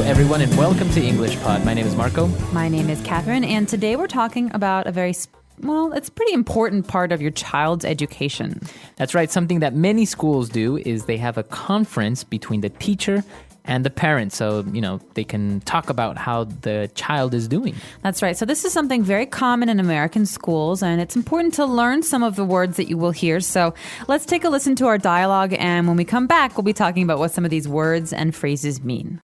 everyone, and welcome to English Pod. My name is Marco. My name is Catherine, and today we're talking about a very, it's a pretty important part of your child's education. That's right. Something that many schools do is they have a conference between the teacher and the parent, so, they can talk about how the child is doing. That's right. So this is something very common in American schools, and it's important to learn some of the words that you will hear. So let's take a listen to our dialogue, and when we come back, we'll be talking about what some of these words and phrases mean.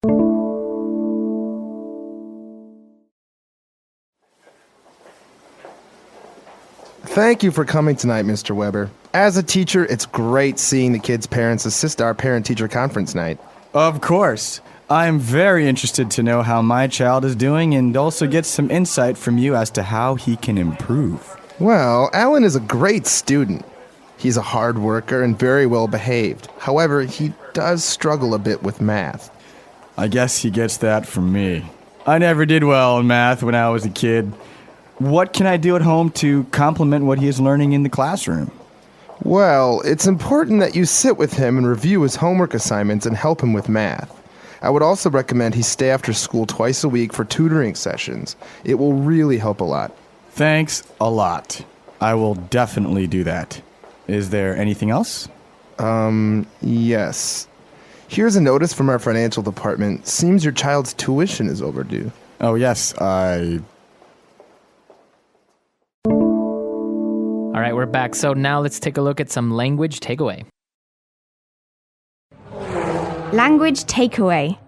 Thank you for coming tonight, Mr. Weber. As a teacher, it's great seeing the kids' parents assist our parent-teacher conference night. Of course. I'm very interested to know how my child is doing and also get some insight from you as to how he can improve. Well, Alan is a great student. He's a hard worker and very well behaved. However, he does struggle a bit with math. I guess he gets that from me. I never did well in math when I was a kid. What can I do at home to complement what he is learning in the classroom? Well, it's important that you sit with him and review his homework assignments and help him with math. I would also recommend he stay after school twice a week for tutoring sessions. It will really help a lot. Thanks a lot. I will definitely do that. Is there anything else? Yes. Here's a notice from our financial department. Seems your child's tuition is overdue. Oh, yes, All right, we're back. So now let's take a look at some language takeaway. Language takeaway.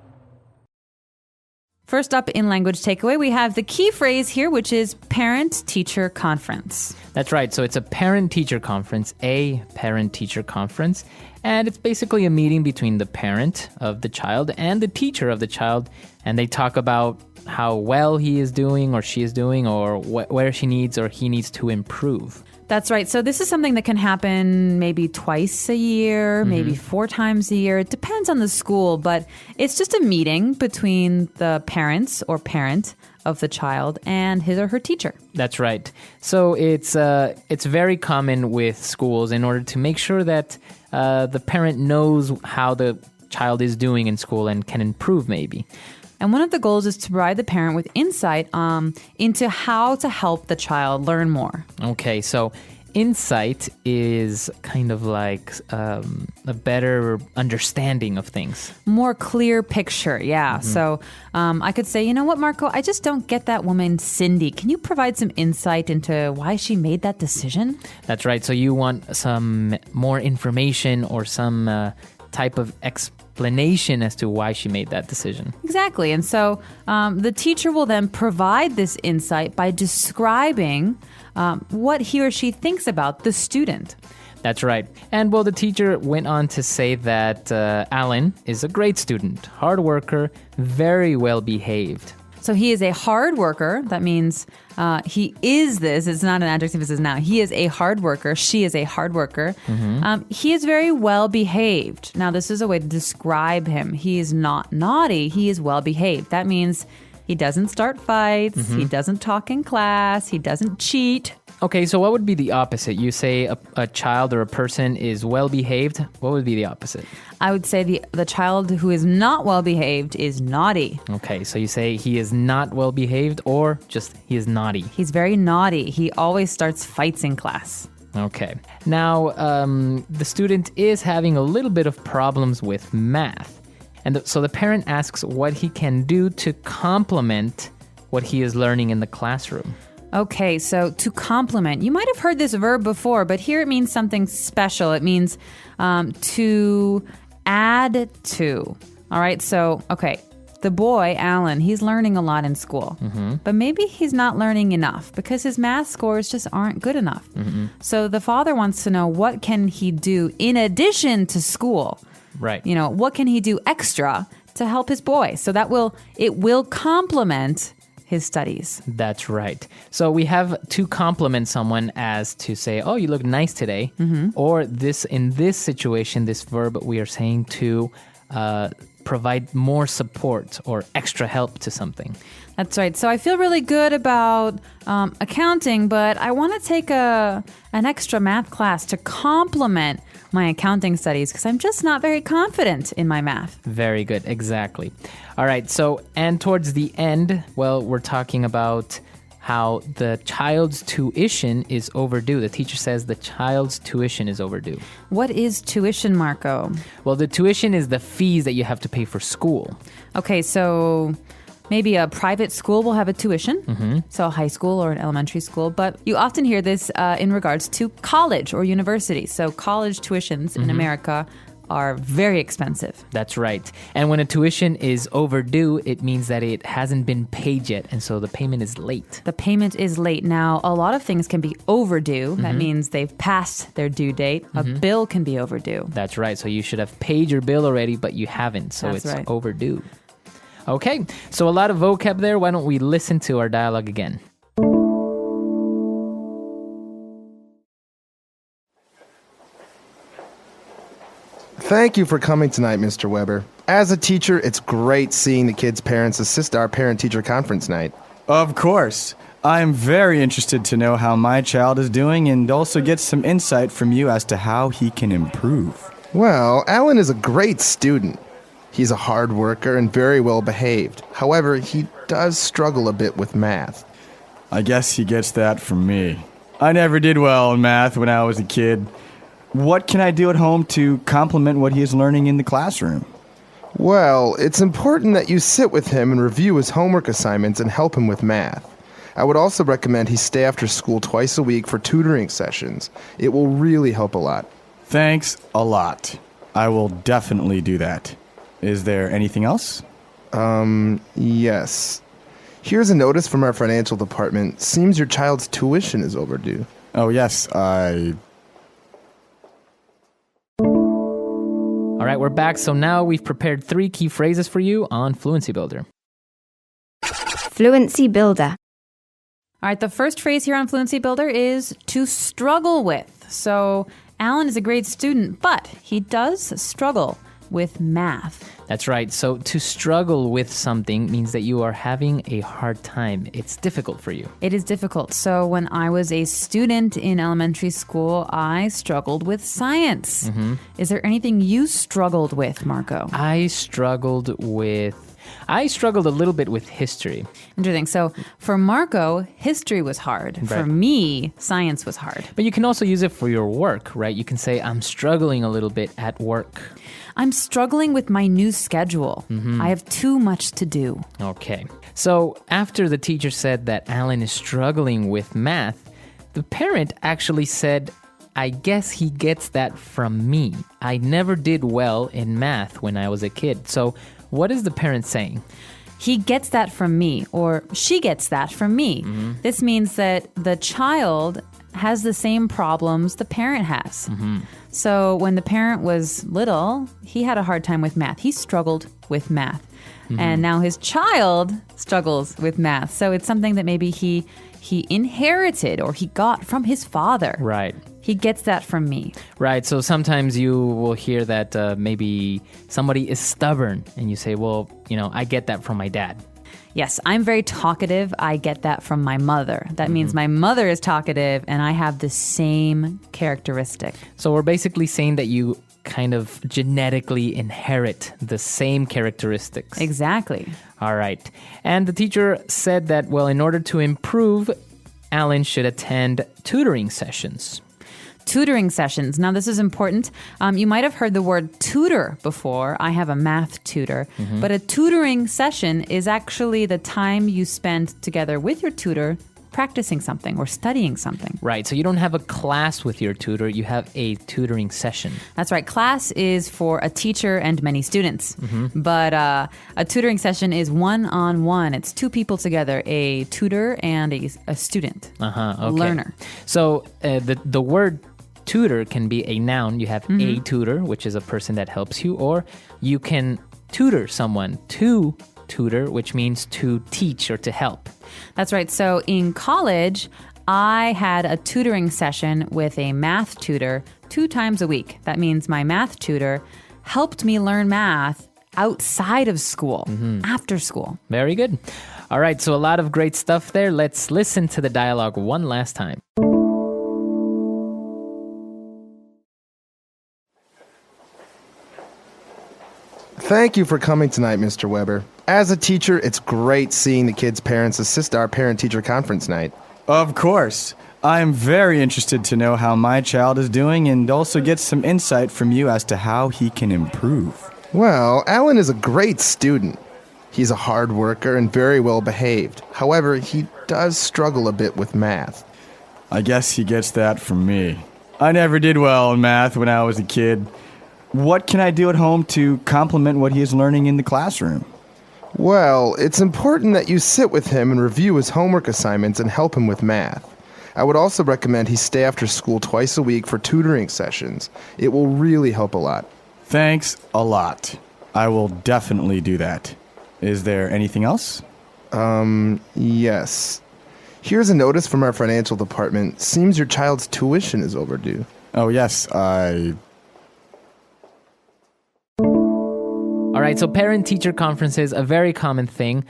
First up in language takeaway, we have the key phrase here, which is parent-teacher conference. That's right. So it's a parent-teacher conference, and it's basically a meeting between the parent of the child and the teacher of the child, and they talk about how well he is doing or she is doing or where she needs or he needs to improve. That's right. So this is something that can happen maybe twice a year, maybe 4 times a year. It depends on the school, but it's just a meeting between the parents or parent of the child and his or her teacher. That's right. So it's very common with schools in order to make sure that the parent knows how the child is doing in school and can improve maybe. And one of the goals is to provide the parent with insight into how to help the child learn more. Okay, so insight is kind of like a better understanding of things. More clear picture, yeah. So I could say, you know what, Marco, I just don't get that woman, Cindy. Can you provide some insight into why she made that decision? That's right. So you want some more information or some type of explanation as to why she made that decision. Exactly. And so the teacher will then provide this insight by describing what he or she thinks about the student. That's right. And well, the teacher went on to say that Alan is a great student, hard worker, very well behaved. So he is a hard worker. That means he is this. It's not an adjective, it is noun. He is a hard worker. She is a hard worker. He is very well behaved. Now, this is a way to describe him. He is not naughty. He is well behaved. That means he doesn't start fights. He doesn't talk in class. He doesn't cheat. Okay, so what would be the opposite? You say a child or a person is well behaved. What would be the opposite? I would say the child who is not well behaved is naughty. Okay, so you say he is not well behaved or just he is naughty. He's very naughty. He always starts fights in class. Okay. Now, the student is having a little bit of problems with math. And so the parent asks what he can do to complement what he is learning in the classroom. Okay, so to complement. You might have heard this verb before, but here it means something special. It means to add to. All right, so, okay, the boy, Alan, he's learning a lot in school. But maybe he's not learning enough because his math scores just aren't good enough. So the father wants to know what can he do in addition to school. Right. You know, what can he do extra to help his boy? So it will complement his studies. That's right. So we have to compliment someone as to say, oh, you look nice today. Or in this situation, this verb we are saying to provide more support or extra help to something. That's right. So I feel really good about accounting, but I want to take an extra math class to complement my accounting studies because I'm just not very confident in my math. Very good. Exactly. All right. So, and towards the end, well, we're talking about how the child's tuition is overdue. The teacher says the child's tuition is overdue. What is tuition, Marco? Well, the tuition is the fees that you have to pay for school. Okay, so maybe a private school will have a tuition, so a high school or an elementary school, but you often hear this in regards to college or university. So college tuitions in America are very expensive. That's right. And when a tuition is overdue, it means that it hasn't been paid yet, and so the payment is late. The payment is late. Now, a lot of things can be overdue. That means they've passed their due date. A bill can be overdue. That's right. So you should have paid your bill already, but you haven't, so That's it's right. overdue. Okay, so a lot of vocab there. Why don't we listen to our dialogue again? Thank you for coming tonight, Mr. Weber. As a teacher, it's great seeing the kids' parents assist our parent-teacher conference night. Of course. I'm very interested to know how my child is doing and also get some insight from you as to how he can improve. Well, Alan is a great student. He's a hard worker and very well behaved. However, he does struggle a bit with math. I guess he gets that from me. I never did well in math when I was a kid. What can I do at home to complement what he is learning in the classroom? Well, it's important that you sit with him and review his homework assignments and help him with math. I would also recommend he stay after school twice a week for tutoring sessions. It will really help a lot. Thanks a lot. I will definitely do that. Is there anything else? Yes. Here's a notice from our financial department. Seems your child's tuition is overdue. Oh, yes, All right, we're back. So now we've prepared 3 key phrases for you on Fluency Builder. Fluency Builder. All right, the first phrase here on Fluency Builder is to struggle with. So Alan is a great student, but he does struggle with math. That's right. So to struggle with something means that you are having a hard time. It's difficult for you. It is difficult. So when I was a student in elementary school, I struggled with science. Is there anything you struggled with, Marco? I struggled a little bit with history. Interesting. So for Marco, history was hard. For Right. me, science was hard. But you can also use it for your work, right? You can say, I'm struggling a little bit at work. I'm struggling with my new schedule. I have too much to do. Okay. So after the teacher said that Alan is struggling with math, the parent actually said, I guess he gets that from me. I never did well in math when I was a kid. So what is the parent saying? He gets that from me, or she gets that from me. This means that the child has the same problems the parent has. So when the parent was little, he had a hard time with math. He struggled with math. And now his child struggles with math. So it's something that maybe he inherited or he got from his father. Right. He gets that from me. Right. So sometimes you will hear that maybe somebody is stubborn and you say, well, I get that from my dad. Yes, I'm very talkative. I get that from my mother. That means my mother is talkative and I have the same characteristic. So we're basically saying that you kind of genetically inherit the same characteristics. Exactly. All right. And the teacher said that, well, in order to improve, Alan should attend tutoring sessions. Tutoring sessions. Now, this is important. You might have heard the word tutor before. I have a math tutor. But a tutoring session is actually the time you spend together with your tutor practicing something or studying something. Right. So you don't have a class with your tutor. You have a tutoring session. That's right. Class is for a teacher and many students. But a tutoring session is one-on-one. It's 2 people together, a tutor and a student, Okay. a learner. So the word tutor can be a noun. You have a tutor, which is a person that helps you, or you can tutor someone to tutor, which means to teach or to help. That's right. So in college, I had a tutoring session with a math tutor 2 times a week. That means my math tutor helped me learn math outside of school, after school. Very good. All right. So a lot of great stuff there. Let's listen to the dialogue one last time. Thank you for coming tonight, Mr. Weber. As a teacher, it's great seeing the kids' parents assist our parent-teacher conference night. Of course. I am very interested to know how my child is doing and also get some insight from you as to how he can improve. Well, Alan is a great student. He's a hard worker and very well behaved. However, he does struggle a bit with math. I guess he gets that from me. I never did well in math when I was a kid. What can I do at home to complement what he is learning in the classroom? Well, it's important that you sit with him and review his homework assignments and help him with math. I would also recommend he stay after school twice a week for tutoring sessions. It will really help a lot. Thanks a lot. I will definitely do that. Is there anything else? Yes. Here's a notice from our financial department. Seems your child's tuition is overdue. Oh, yes, All right, so parent-teacher conferences, a very common thing,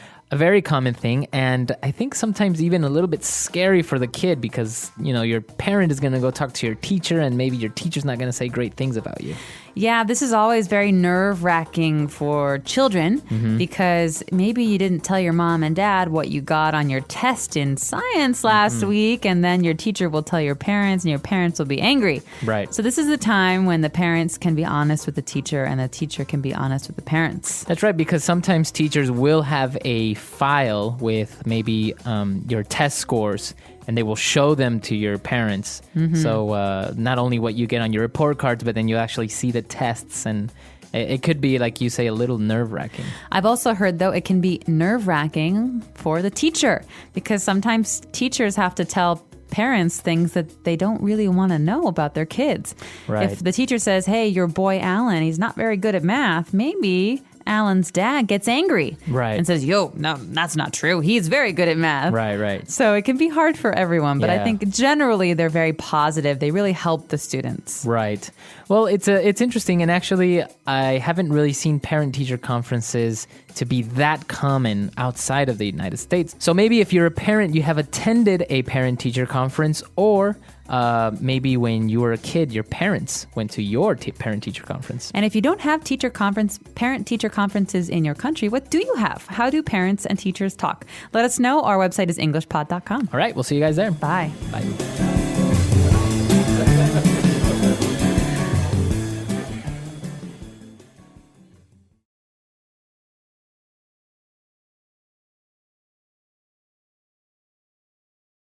and I think sometimes even a little bit scary for the kid because, your parent is going to go talk to your teacher and maybe your teacher's not going to say great things about you. Yeah, this is always very nerve-wracking for children because maybe you didn't tell your mom and dad what you got on your test in science last week, and then your teacher will tell your parents, and your parents will be angry. Right. So this is the time when the parents can be honest with the teacher, and the teacher can be honest with the parents. That's right, because sometimes teachers will have a file with maybe your test scores, and they will show them to your parents. So not only what you get on your report cards, but then you actually see the tests, and it could be, like you say, a little nerve-wracking. I've also heard, though, it can be nerve-wracking for the teacher because sometimes teachers have to tell parents things that they don't really want to know about their kids. Right. If the teacher says, hey, your boy Alan, he's not very good at math, maybe Alan's dad gets angry and says, yo, no, that's not true. He's very good at math. Right. So it can be hard for everyone, but I Yeah. think generally they're very positive. They really help the students. Right. Well, it's interesting, and actually, I haven't really seen parent-teacher conferences to be that common outside of the United States. So maybe if you're a parent, you have attended a parent-teacher conference, or maybe when you were a kid, your parents went to your parent-teacher conference. And if you don't have parent-teacher conferences in your country, what do you have? How do parents and teachers talk? Let us know. Our website is englishpod.com. All right, we'll see you guys there. Bye. Bye.